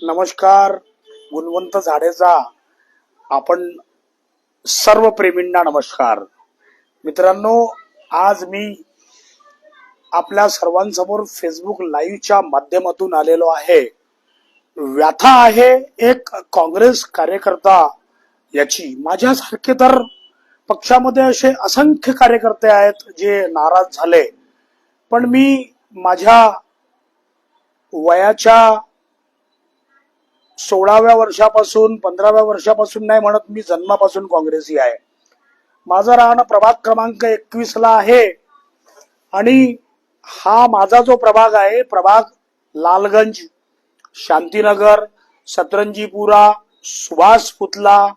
नमस्कार. गुणवंत झाडेचा आपण सर्व प्रेमींना नमस्कार. मित्रांनो, आज मी आपल्या सर्वांसमोर फेसबुक लाईव्हच्या माध्यमातून आलेलो आहे. व्यथा आहे एक काँग्रेस कार्यकर्ता याची. माझ्यासारखे तर पक्षामध्ये असे असंख्य कार्यकर्ते आहेत जे नाराज झाले, पण मी माझ्या वयाच्या 16व्या वर्षापासून 15व्या वर्षापासून नाही म्हणत, मी जन्मापासून काँग्रेसी आहे. माझं राहणं प्रभाग क्रमांक 21 ला आहे आणि हा माझा जो प्रभाग आहे, प्रभाग लालगंज, शांतीनगर, सतरंजीपुरा, सुभाष पुतला,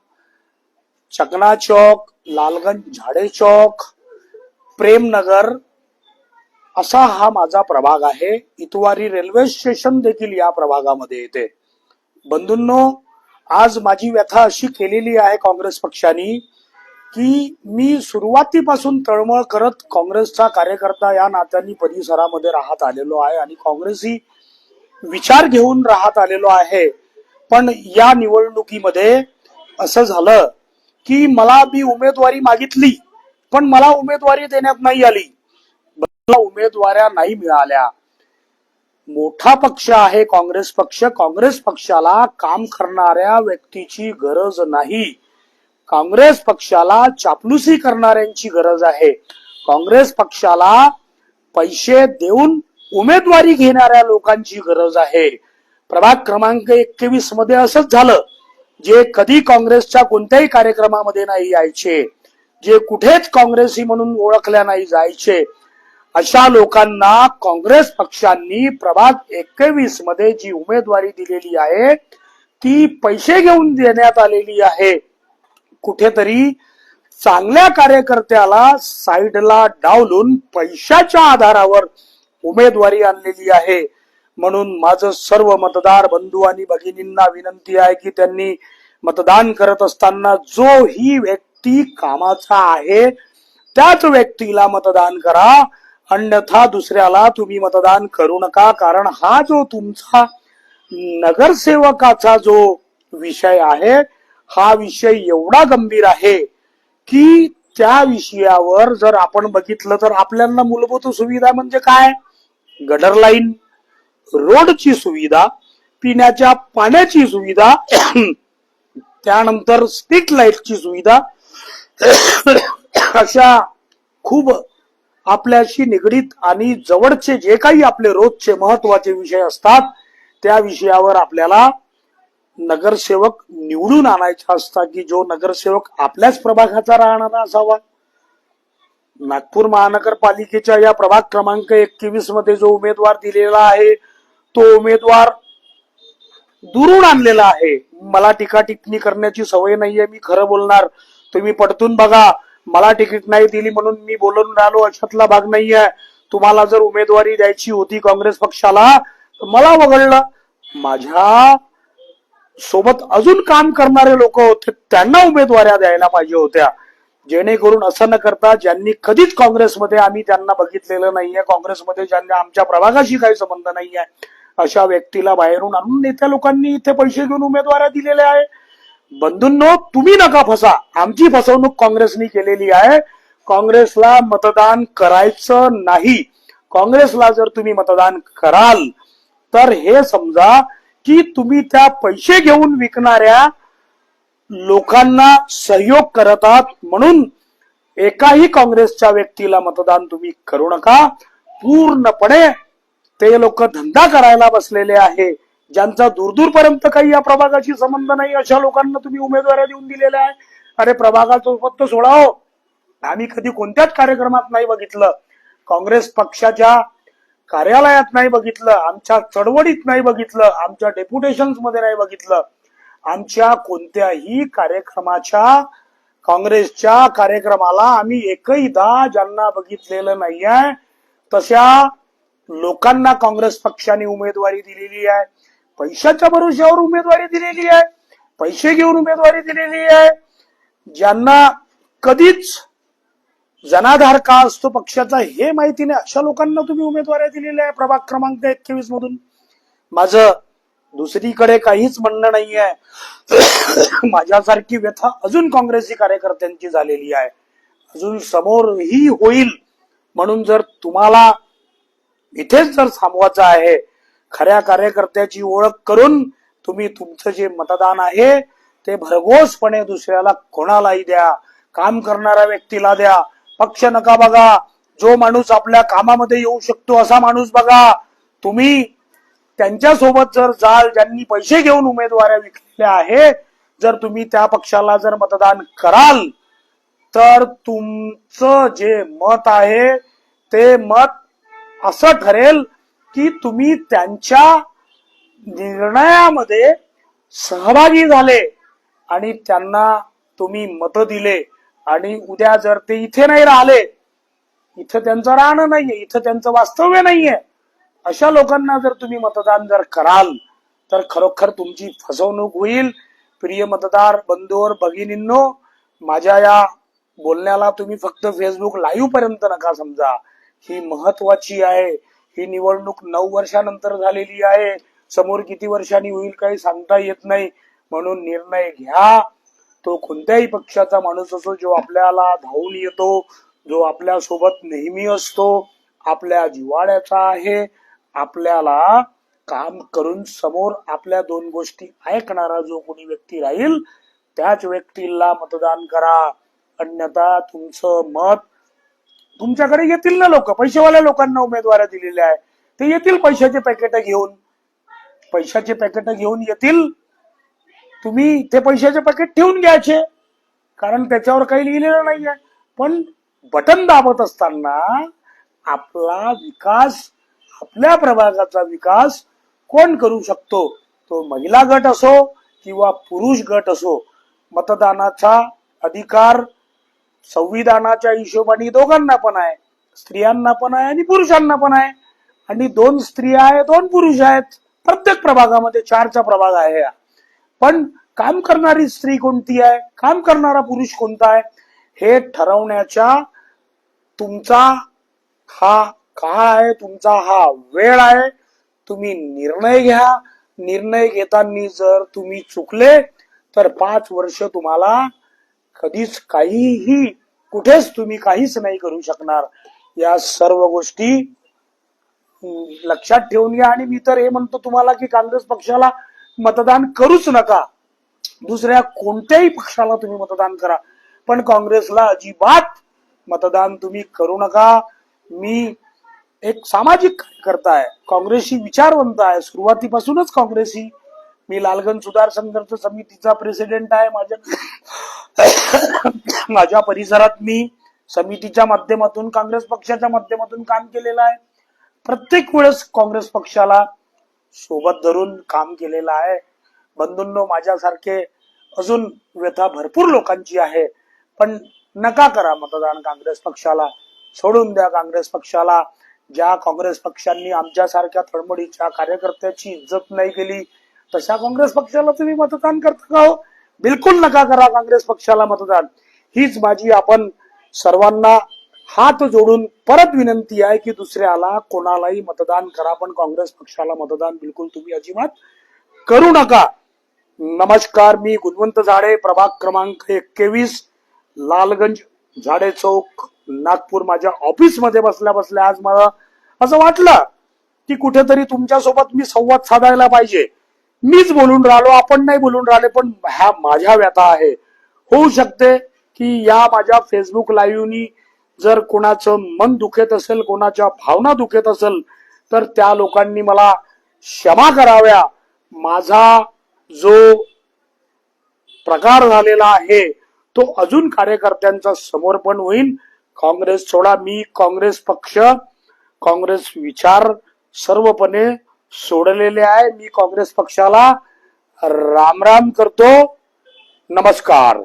चकना चौक, लालगंज झाडे चौक, प्रेमनगर असा हा माझा प्रभाग आहे. इतवारी रेल्वे स्टेशन देखील या प्रभागामध्ये येते. बंधूंनो, आज माझी व्यथा अशी केलेली आहे काँग्रेस पक्षाने की मी सुरुवातीपासून तळमळ करत काँग्रेसचा कार्यकर्ता या नात्याने परिसरामध्ये राहत आलेलो आहे आणि काँग्रेसी विचार घेऊन राहत आलेलो आहे. पण या निवडणुकीमध्ये असं झालं की मला मी उमेदवारी मागितली, पण मला उमेदवारी देण्यात नाही आली. मला उमेदवाऱ्या नाही मिळाल्या. मोठा पक्ष आहे काँग्रेस पक्ष. काँग्रेस पक्षाला काम करणाऱ्या व्यक्तीची गरज नाही. काँग्रेस पक्षाला चापलुसी करणाऱ्यांची गरज आहे. काँग्रेस पक्षाला पैसे देऊन उमेदवारी घेणाऱ्या लोकांची गरज आहे. प्रभाग क्रमांक 21 मध्ये असंच झालं. जे कधी काँग्रेसच्या कोणत्याही कार्यक्रमामध्ये नाही यायचे, जे कुठेच काँग्रेसी म्हणून ओळखल्या नाही जायचे, अशा लोकांना काँग्रेस पक्षांनी प्रभाग 21 मध्ये जी उमेदवारी दिलेली आहे ती पैसे घेऊन देण्यात आलेली आहे. कुठेतरी चांगल्या कार्यकर्त्याला साईडला डावलून पैशाच्या आधारावर उमेदवारी आणलेली आहे. म्हणून माझं सर्व मतदार बंधू आणि भगिनींना विनंती आहे की त्यांनी मतदान करत असताना जो ही व्यक्ती कामाचा आहे त्याच व्यक्तीला मतदान करा, अन्यथा दुसऱ्याला तुम्ही मतदान करू नका. कारण हा जो तुमचा नगरसेवकाचा जो विषय आहे, हा विषय एवढा गंभीर आहे की त्या विषयावर जर आपण बघितलं तर आपल्याला मूलभूत सुविधा म्हणजे काय, गटर लाईन, रोडची सुविधा, पिण्याच्या पाण्याची सुविधा, त्यानंतर स्ट्रीट लाईटची सुविधा, अशा खूप आपल्याशी निगडीत आणि जवळचे जे काही आपले रोजचे महत्वाचे विषय असतात त्या विषयावर आपल्याला नगरसेवक निवडून आणायचा असता की जो नगरसेवक आपल्याच प्रभागाचा राहणारा असावा. नागपूर महानगरपालिकेच्या या प्रभाग क्रमांक 21 मध्ये जो उमेदवार दिलेला आहे तो उमेदवार दुरून आणलेला आहे. मला टीका टिप्पणी करण्याची सवय नाहीये, मी खरं बोलणार. तुम्ही पडतून बघा, मला तिकीट नाही दिली म्हणून मी बोलून राहिलो अशातला भाग नाहीये. तुम्हाला जर उमेदवारी द्यायची होती काँग्रेस पक्षाला तर मला वगळलं. माझ्या सोबत अजून काम करणारे लोक होते त्यांना उमेदवाऱ्या द्यायला पाहिजे होत्या. जेणेकरून असं न करता ज्यांनी कधीच काँग्रेसमध्ये आम्ही त्यांना बघितलेलं नाहीये, काँग्रेसमध्ये ज्यांना आमच्या प्रभागाशी काही संबंध नाहीये, अशा व्यक्तीला बाहेरून आणून नेत्या लोकांनी इथे पैसे घेऊन उमेदवाऱ्या दिलेल्या आहे. बंधूंनो, तुम्ही नका फसा. आमची फसवणूक काँग्रेसने केलेली आहे. काँग्रेसला मतदान करायचं नाही. काँग्रेसला जर तुम्ही मतदान कराल तर हे समजा की तुम्ही त्या पैसे घेऊन विकणाऱ्या लोकांना सहयोग करत आहात. म्हणून एकाही काँग्रेसच्या व्यक्तीला मतदान तुम्ही करू नका. पूर्णपणे ते लोक धंदा करायला बसलेले आहे. ज्यांचा दूरदूरपर्यंत काही या प्रभागाशी संबंध नाही अशा लोकांना तुम्ही उमेदवाऱ्या देऊन दिलेल्या आहे. अरे प्रभागाचं फक्त सोडा हो. आम्ही कधी कोणत्याच कार्यक्रमात नाही बघितलं, काँग्रेस पक्षाच्या कार्यालयात नाही बघितलं, आमच्या चळवळीत नाही बघितलं, आमच्या डेप्युटेशन्स मध्ये नाही बघितलं. आमच्या कोणत्याही कार्यक्रमाच्या, काँग्रेसच्या कार्यक्रमाला आम्ही एकहीदा ज्यांना बघितलेलं नाहीये तशा लोकांना काँग्रेस पक्षाने उमेदवारी दिलेली आहे. पैशाच्या भरोश्यावर उमेदवारी दिलेली आहे, पैसे घेऊन उमेदवारी दिलेली आहे. ज्यांना कधीच जनाधार का असतो पक्षाचा हे माहिती नाही अशा लोकांना तुम्ही उमेदवारी दिलेल्या आहे प्रभाग क्रमांक 21 मधून. माझं दुसरीकडे काहीच म्हणणं नाहीये. माझ्यासारखी व्यथा अजून काँग्रेसी कार्यकर्त्यांची झालेली आहे, अजून समोरही होईल. म्हणून जर तुम्हाला इथेच जर थांबवायचं आहे, खऱ्या कार्यकर्त्याची ओळख करून तुम्ही तुमचं जे मतदान आहे ते भरघोसपणे दुसऱ्याला कोणालाही द्या, काम करणाऱ्या व्यक्तीला द्या. पक्ष नका बघा, जो माणूस आपल्या कामामध्ये येऊ शकतो असा माणूस बघा. तुम्ही त्यांच्या सोबत जर जाल ज्यांनी पैसे घेऊन उमेदवाऱ्या विकलेल्या आहे, जर तुम्ही त्या पक्षाला जर मतदान कराल तर तुमचं जे मत आहे ते मत असं ठरेल की तुम्ही त्यांच्या निर्णयामध्ये सहभागी झाले आणि त्यांना तुम्ही मत दिले. आणि उद्या जर ते इथे नाही राहिले, इथं त्यांचं राहणं नाहीये, इथं त्यांचं वास्तव्य नाहीये, अशा लोकांना जर तुम्ही मतदान जर कराल तर खरोखर तुमची फसवणूक होईल. प्रिय मतदार बंधूवर भगिनींनो, माझ्या या बोलण्याला तुम्ही फक्त फेसबुक लाईव्ह पर्यंत नका समजा. ही महत्वाची आहे. ही निवडणूक 9 वर्षानंतर झालेली आहे. समोर किती वर्षांनी होईल काही सांगता येत नाही. म्हणून निर्णय घ्या. तो कोणत्याही पक्षाचा माणूस असो, जो आपल्याला धावून येतो, जो आपल्या सोबत नेहमी असतो, आपल्या जिव्हाळ्याचा आहे, आपल्याला काम करून समोर आपल्या 2 गोष्टी ऐकणारा जो कोणी व्यक्ती राहील त्याच व्यक्तीला मतदान करा. अन्यथा तुमचं मत, तुमच्याकडे येतील ना लोक, पैसेवाल्या लोकांना उमेदवाऱ्या दिलेल्या आहे, ते येतील पैशाचे पॅकेट घेऊन, पैशाचे पॅकेट घेऊन येतील. तुम्ही ते पैशाचे पॅकेट ठेवून घ्यायचे, कारण त्याच्यावर काही लिहिलेलं नाहीये. पण बटन दाबत असताना आपला विकास, आपल्या प्रभागाचा विकास कोण करू शकतो? तो महिला गट असो किंवा पुरुष गट असो. मतदानाचा अधिकार संविधानाच्या हिशोबाने दोघांना पण आहे, स्त्रियांना पण आहे आणि पुरुषांना पण आहे. आणि 2 स्त्रिया आहेत, 2 पुरुष आहेत प्रत्येक प्रभागामध्ये. 4चा प्रभाग आहे. पण काम करणारी स्त्री कोणती आहे, काम करणारा पुरुष कोणता आहे, हे ठरवण्याच्या तुमचा हा काळ आहे, तुमचा हा वेळ आहे. तुम्ही निर्णय घ्या. निर्णय घेताना जर तुम्ही चुकले तर 5 वर्ष तुम्हाला कधीच काहीही, कुठेच तुम्ही काहीच नाही करू शकणार. या सर्व गोष्टी लक्षात ठेवून घ्या. आणि मी तर हे म्हणतो तुम्हाला की काँग्रेस पक्षाला मतदान करूच नका. दुसऱ्या कोणत्याही पक्षाला तुम्ही मतदान करा, पण काँग्रेसला अजिबात मतदान तुम्ही करू नका. मी एक सामाजिक कार्यकर्ता आहे, काँग्रेसशी विचारवंत आहे, सुरुवातीपासूनच काँग्रेसी. मी लालगंज सुधार संघर्ष समितीचा प्रेसिडेंट आहे. माझ्या परिसरात मी समितीच्या माध्यमातून, काँग्रेस पक्षाच्या माध्यमातून काम केलेलं आहे. प्रत्येक वेळेस काँग्रेस पक्षाला सोबत धरून काम केलेलं आहे. बंधूंनो, माझ्यासारखे अजून व्यथा भरपूर लोकांची आहे, पण नका करा मतदान काँग्रेस पक्षाला. सोडून द्या काँग्रेस पक्षाला. ज्या काँग्रेस पक्षांनी आमच्यासारख्या तळमळीच्या कार्यकर्त्याची इज्जत नाही केली, तशा काँग्रेस पक्षाला तुम्ही मतदान करता का हो? बिलकुल नका करा काँग्रेस पक्षाला मतदान. हीच माझी आपण सर्वांना हात जोडून परत विनंती आहे की दुसऱ्याला कोणालाही मतदान करा, पण काँग्रेस पक्षाला मतदान बिलकुल तुम्ही अजिबात करू नका. नमस्कार. मी गुणवंत झाडे, प्रभाग क्रमांक 21, लालगंज, झाडे चौक, नागपूर. माझ्या ऑफिस मध्ये बसल्या बसल्या आज मला असं वाटलं की कुठेतरी तुमच्या सोबत मी संवाद साधायला पाहिजे. मीच बोलून राहिलो, आपण नाही बोलून राहिले, पण ह्या माझ्या व्यथा आहे. होऊ शकते की या माझ्या फेसबुक लाईव्हनी जर कोणाचं मन दुखेत असेल, कोणाच्या भावना दुखेत असेल, तर त्या लोकांनी मला क्षमा कराव्या. माझा जो प्रकार झालेला आहे तो अजून कार्यकर्त्यांचा समर्पण होईल. काँग्रेस सोडा. मी काँग्रेस पक्ष, काँग्रेस विचार सर्वपणे सोडलेले आहे. मी काँग्रेस पक्षाला राम राम करतो. नमस्कार.